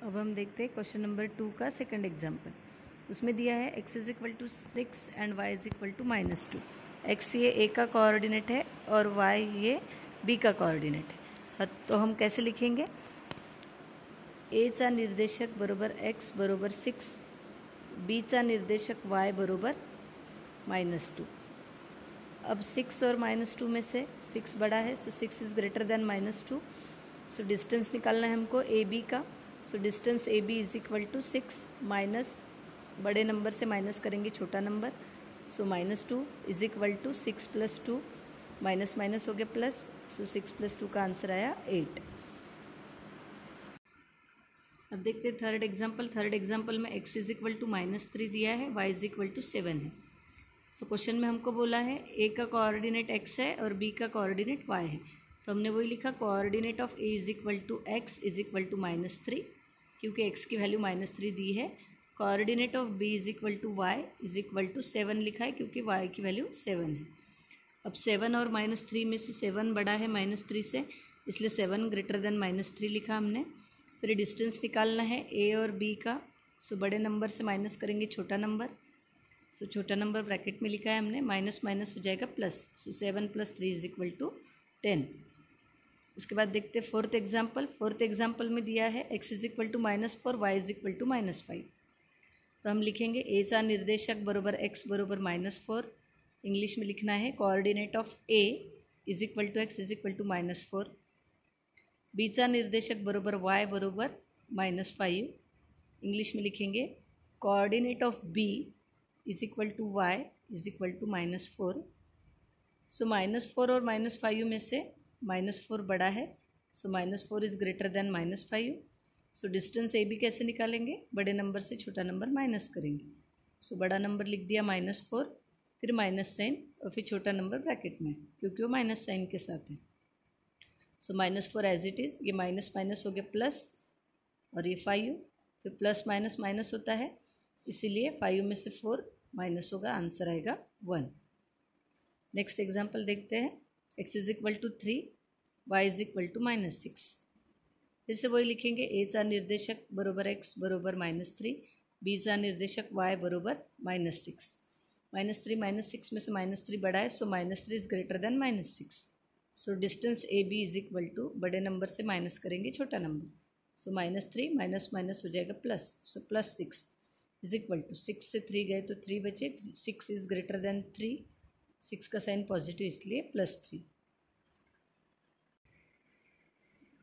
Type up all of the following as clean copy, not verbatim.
अब हम देखते हैं क्वेश्चन नंबर 2 का सेकंड एग्जाम्पल। उसमें दिया है x is equal to 6 and y is equal to -2। x ये a का कोऑर्डिनेट है और y ये b का कोऑर्डिनेट है। तो हम कैसे लिखेंगे? a चा निर्देशक बरोबर x बरोबर 6, b चा निर्देशक y बरोबर -2। अब 6 और -2 में से 6 बड़ा है, so 6 is greater than -2। So distance निकालना है हमको ए बी का। So distance A B is equal to 6 minus, बड़े नंबर से माइनस करेंगे छोटा number, so -2 is equal to 6 + 2, minus minus हो गया प्लस, सो 6 + 2 का आंसर आया 8। अब देखते हैं थर्ड एग्जाम्पल। थर्ड एग्जाम्पल में x इज इक्वल टू -3 दिया है, y इज इक्वल टू 7 है। सो क्वेश्चन में हमको बोला है a का कोऑर्डिनेट x है और b का कोऑर्डिनेट y है। तो हमने वही लिखा, coordinate of a is equal to x is equal to -3, क्योंकि x की वैल्यू -3 दी है। Coordinate of b is equal to y is equal to 7 लिखा है, क्योंकि y की वैल्यू 7 है। अब 7 और -3 में से 7 बड़ा है -3 से, इसलिए 7 ग्रेटर देन -3 लिखा हमने। फिर डिस्टेंस निकालना है a और b का। सो बड़े नंबर से माइनस करेंगे छोटा नंबर, सो छोटा नंबर ब्रैकेट में लिखा है हमने, माइनस माइनस हो जाएगा plus, so 7 + 3 is equal to 10। उसके बाद देखते हैं फोर्थ एग्जाम्पल। फोर्थ एग्जाम्पल में दिया है x is equal to -4, y is equal to -5। तो हम लिखेंगे a चा निर्देशक बरोबर x बरोबर -4, इंग्लिश में लिखना है coordinate of a is equal to x is equal to -4। b चा निर्देशक बरोबर y बरोबर -5, इंग्लिश में लिखेंगे coordinate of b is equal to y is equal to -4। So -4 और -5 में से -4 बड़ा है, so -4 is greater than -5। So distance A B कैसे निकालेंगे? बड़े नंबर से छोटा नंबर माइनस करेंगे। सो बड़ा नंबर लिख दिया -4, फिर माइनस साइन और फिर छोटा नंबर ब्रैकेट में, क्योंकि वो माइनस साइन के साथ है। सो -4 एज इट इज़, ये माइनस माइनस हो गया प्लस, और ये 5, फिर प्लस माइनस माइनस होता है, इसीलिए 5 में से 4 माइनस होगा, आंसर आएगा 1। नेक्स्ट एग्जाम्पल देखते हैं। x is equal to 3, y is equal to -6। फिर से वही लिखेंगे, a चा निर्देशक बरोबर x बरोबर -3, b चा निर्देशक y बरोबर -6। -3 -6 में से -3 बड़ा है, so -3 is greater than -6। So distance A B is equal to, बड़े नंबर से माइनस करेंगे छोटा नंबर, सो -3 माइनस माइनस हो जाएगा plus, so +6 is equal to, 6 से 3 गए तो 3 बचे, 6 इज ग्रेटर देन 3, 6 का साइन पॉजिटिव इसलिए +3।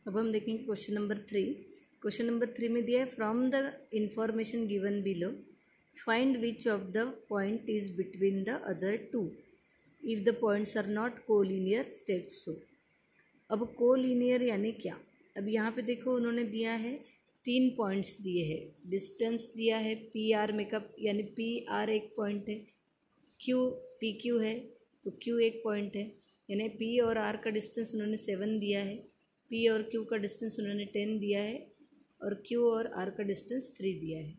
अब हम देखेंगे क्वेश्चन नंबर 3। क्वेश्चन नंबर 3 में दिया है, from the information given below find which of the point is between the other two if the points are not collinear state so. अब collinear यानी क्या? अब यहाँ पे देखो, उन्होंने दिया है 3 पॉइंट्स दिए हैं, डिस्टेंस दिया है PR मेकअप, यानी PR एक पॉइंट है, PQ है तो Q एक पॉइंट है, यानी P और R का डिस्टेंस उन्होंने 7 दिया है, P और Q का डिस्टेंस उन्होंने 10 दिया है, और Q और R का डिस्टेंस 3 दिया है।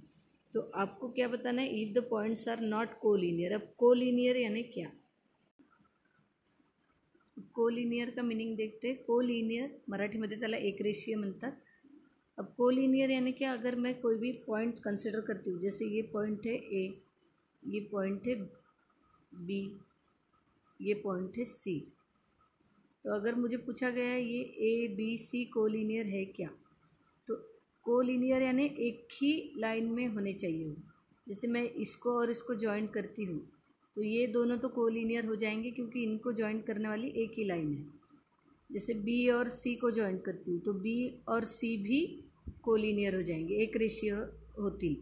तो आपको क्या बताना है? If the points are not collinear. अब कोलिनियर यानी क्या? कोलिनियर का मीनिंग देखते हैं। कोलिनियर मराठीमध्ये त्याला एकरेषीय म्हणतात। अब कोलिनियर यानी क्या? अगर मैं कोई भी पॉइंट कंसिडर करती हूँ, जैसे ये पॉइंट है A, ये पॉइंट है B, ये पॉइंट है C, तो अगर मुझे पूछा गया है ये ABC कोलिनियर है क्या, तो कोलिनियर यानी एक ही लाइन में होने चाहिए हो। जैसे मैं इसको और इसको जॉइंट करती हूँ, तो ये दोनों तो कोलिनियर हो जाएंगे, क्योंकि इनको जॉइंट करने वाली एक ही लाइन है। जैसे B और C को जॉइंट करती हूँ, तो B और C भी कोलिनियर हो जाएंगे, एक रेशियो होती।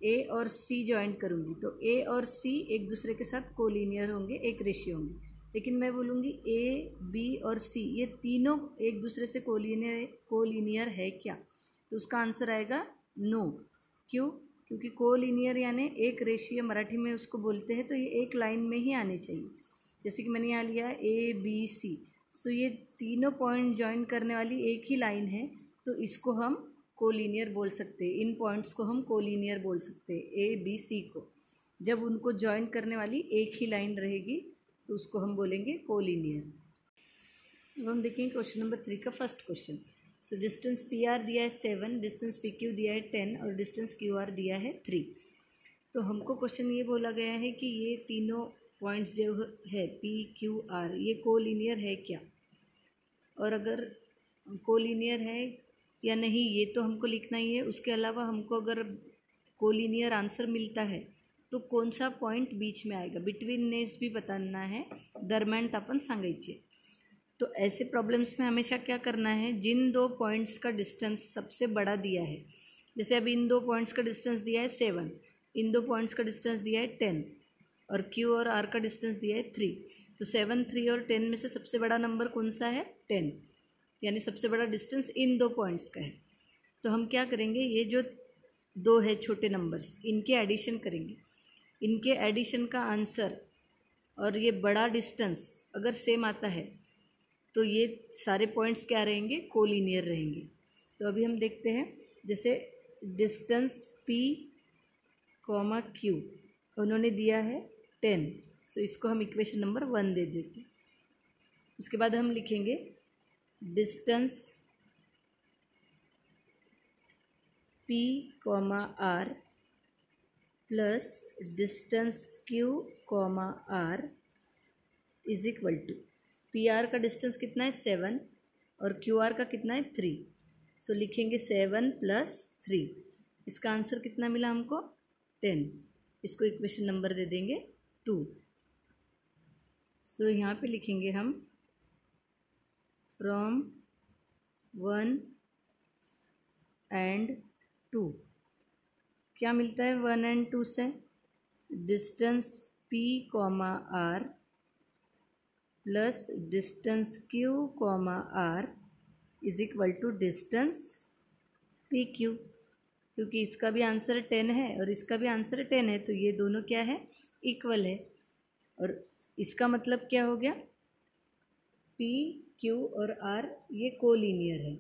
A और C जॉइंट करूँगी तो A और C एक दूसरे के साथ कोलिनियर होंगे, एक रेशियो होंगे। लेकिन मैं बोलूँगी A, B और C ये तीनों एक दूसरे से कोलिनियर है क्या, तो उसका आंसर आएगा नो। क्यों? क्योंकि कोलिनियर यानी एक रेशियो मराठी में उसको बोलते हैं, तो ये एक लाइन में ही आने चाहिए। जैसे कि मैंने यहाँ लिया ABC, सो ये तीनों पॉइंट जॉइन करने वाली एक ही लाइन है, तो इसको हम कोलिनियर बोल सकते हैं। इन पॉइंट्स को हम कोलिनियर बोल सकते हैं, ABC को। जब उनको जॉइन करने वाली एक ही लाइन रहेगी तो उसको हम बोलेंगे कोलिनियर। अब हम देखेंगे क्वेश्चन नंबर 3 का first question. So distance P R दिया है 7, डिस्टेंस पी क्यू दिया है 10 और डिस्टेंस क्यू आर दिया है 3। तो हमको क्वेश्चन ये बोला गया है कि ये तीनों पॉइंट्स जो है पी क्यू आर ये कोलिनियर है क्या, और अगर कोलिनियर है या नहीं ये तो हमको लिखना ही है। उसके अलावा हमको अगर कोलिनियर आंसर मिलता है तो कौन सा पॉइंट बीच में आएगा, बिटवीननेस भी बताना है, दरम्यान तापन सांगायचे। तो ऐसे प्रॉब्लम्स में हमेशा क्या करना है, जिन दो पॉइंट्स का डिस्टेंस सबसे बड़ा दिया है, जैसे अब इन दो पॉइंट्स का डिस्टेंस दिया है 7, इन दो पॉइंट्स का डिस्टेंस दिया है 10 और Q और R का डिस्टेंस दिया है 3। तो 7, 3 और 10 में से सबसे बड़ा नंबर कौन सा है, 10, यानी सबसे बड़ा डिस्टेंस इन दो पॉइंट्स का है। तो हम क्या करेंगे, ये जो दो है छोटे नंबर्स इनके एडिशन करेंगे, इनके एडिशन का आंसर और ये बड़ा डिस्टेंस अगर सेम आता है तो ये सारे पॉइंट्स क्या रहेंगे, कोलिनियर रहेंगे। तो अभी हम देखते हैं, जैसे डिस्टेंस P, Q उन्होंने दिया है 10, सो इसको हम इक्वेशन नंबर 1 दे देते हैं। उसके बाद हम लिखेंगे distance P, R plus distance Q, R is equal to P R का डिस्टेंस कितना है 7 और क्यू आर का कितना है 3। सो लिखेंगे 7 + 3, इसका आंसर कितना मिला हमको 10। इसको इक्वेशन नंबर दे देंगे 2। सो यहाँ पे लिखेंगे हम फ्रॉम 1 and 2 क्या मिलता है 1 and 2 से, distance P, R plus distance Q, R is equal to distance P Q, क्योंकि इसका भी आंसर 10 है और इसका भी आंसर 10 है, तो ये दोनों क्या है, इक्वल है। और इसका मतलब क्या हो गया, P, Q और R ये कोलिनियर है,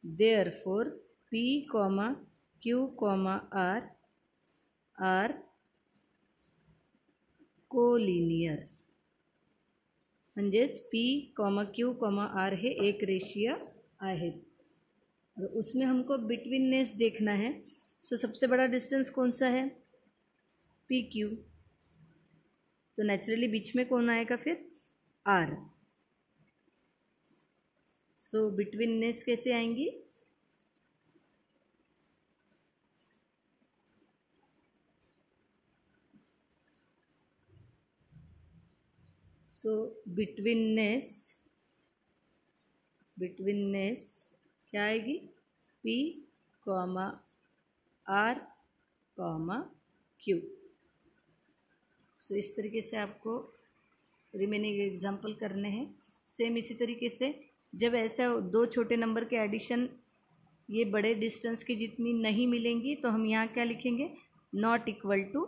therefore P, Q, R are collinear, म्हणजेच P, Q, R हे एक रेषीय आहेत। और उसमें हमको बिटवीननेस देखना है। सो सबसे बड़ा डिस्टेंस कौन सा है, PQ, तो नेचुरली बीच में कौन आएगा फिर, R। सो बिटवीननेस कैसे आएंगी, सो बिटवीननेस क्या आएगी, P, R, Q। सो इस तरीके से आपको रिमेनिंग एग्जाम्पल करने हैं। सेम इसी तरीके से जब ऐसा दो छोटे नंबर के एडिशन ये बड़े डिस्टेंस की जितनी नहीं मिलेंगी तो हम यहाँ क्या लिखेंगे, not equal to.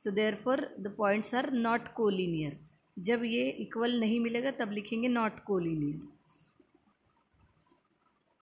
So therefore the points are not collinear. जब ये इक्वल नहीं मिलेगा तब लिखेंगे नॉट कोलिनियर।